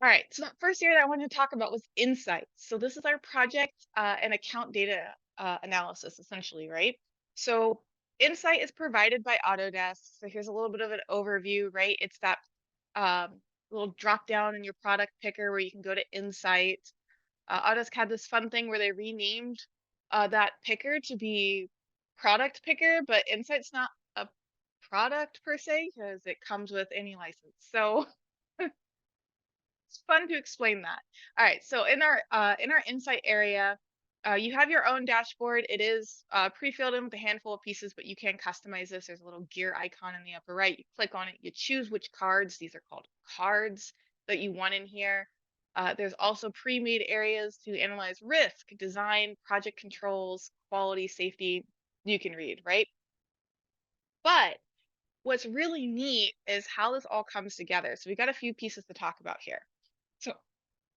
All right, so that first area that I wanted to talk about was insights. So this is our project and account data analysis, essentially, right? So insight is provided by Autodesk. So here's a little bit of an overview, right? It's that little drop down in your product picker where you can go to insight. Autodesk had this fun thing where they renamed that picker to be product picker, but insight's not a product per se because it comes with any license. So it's fun to explain that. All right, so in our insight area, you have your own dashboard. It is pre-filled in with a handful of pieces, but you can customize this. There's a little gear icon in the upper right. You click on it, you choose which cards. These are called cards that you want in here. There's also pre-made areas to analyze risk, design, project controls, quality, safety. You can read, right? But what's really neat is how this all comes together. So we got a few pieces to talk about here. So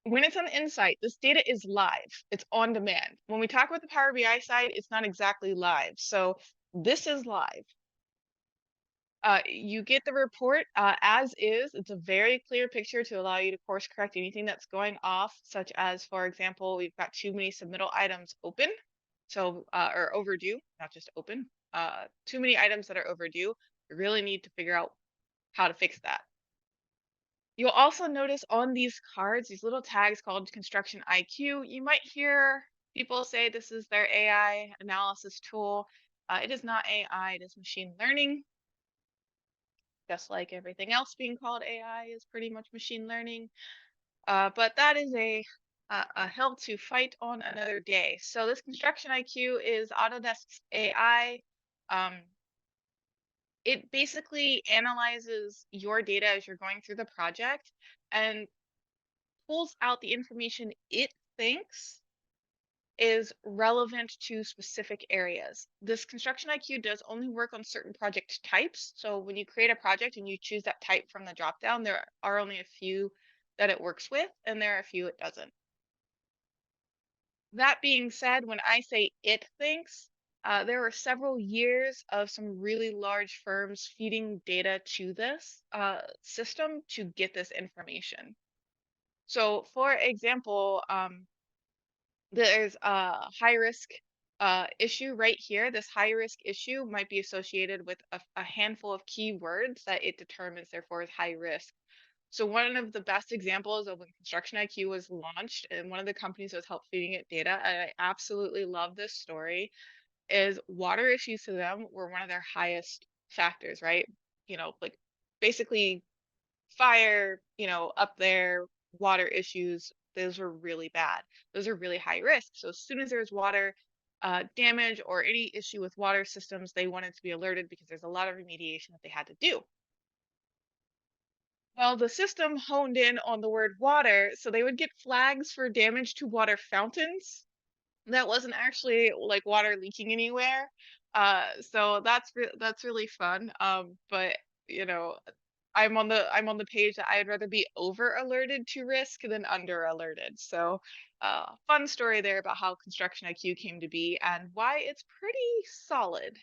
when it's on Insight, this data is live. It's on demand. When we talk about the Power BI side, it's not exactly live. So this is live. You get the report as is. It's a very clear picture to allow you to course correct anything that's going off, such as, for example, we've got too many submittal items open, so or overdue, not just open. Too many items that are overdue. We really need to figure out how to fix that. You'll also notice on these cards, these little tags called Construction IQ. You might hear people say this is their AI analysis tool. It is not AI, it is machine learning. Just like everything else being called AI is pretty much machine learning. But that is a hill to fight on another day. So this Construction IQ is Autodesk's AI. Um, it basically analyzes your data as you're going through the project and pulls out the information it thinks is relevant to specific areas. This Construction IQ does only work on certain project types. So when you create a project and you choose that type from the dropdown, there are only a few that it works with, and there are a few it doesn't. That being said, when I say it thinks, there were several years of some really large firms feeding data to this system to get this information. So, for example, there's a high risk issue right here. This high risk issue might be associated with a handful of keywords that it determines, therefore, is high risk. So one of the best examples of when Construction IQ was launched and one of the companies that was helped feeding it data, and I absolutely love this story, is water issues to them were one of their highest factors, right? Like basically fire, up there, water issues, those were really bad. Those are really high risk. So as soon as there's water damage or any issue with water systems, they wanted to be alerted because there's a lot of remediation that they had to do. Well, the system honed in on the word water, so they would get flags for damage to water fountains that wasn't actually like water leaking anywhere. So that's really fun. But you know, I'm on the page that I'd rather be over alerted to risk than under alerted. So, fun story there about how Construction IQ came to be and why it's pretty solid.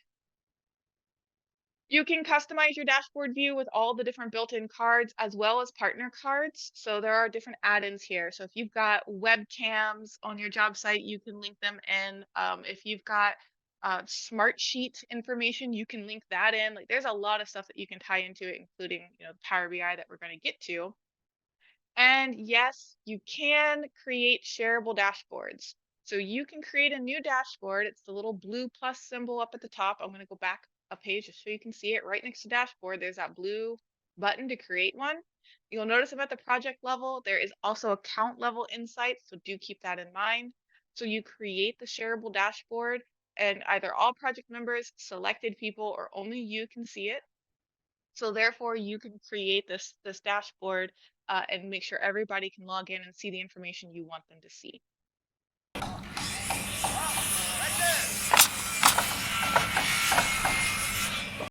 You can customize your dashboard view with all the different built-in cards as well as partner cards. So there are different add-ins here. So if you've got webcams on your job site, you can link them in. If you've got smart sheet information, you can link that in. Like there's a lot of stuff that you can tie into it, including Power BI that we're going to get to. And yes, you can create shareable dashboards. So you can create a new dashboard. It's the little blue plus symbol up at the top. I'm going to go back a page just so you can see it right next to dashboard. There's that blue button to create one. You'll notice about the project level, there is also account level insights. So do keep that in mind. So you create the shareable dashboard and either all project members, selected people, or only you can see it. So therefore, you can create this dashboard and make sure everybody can log in and see the information you want them to see.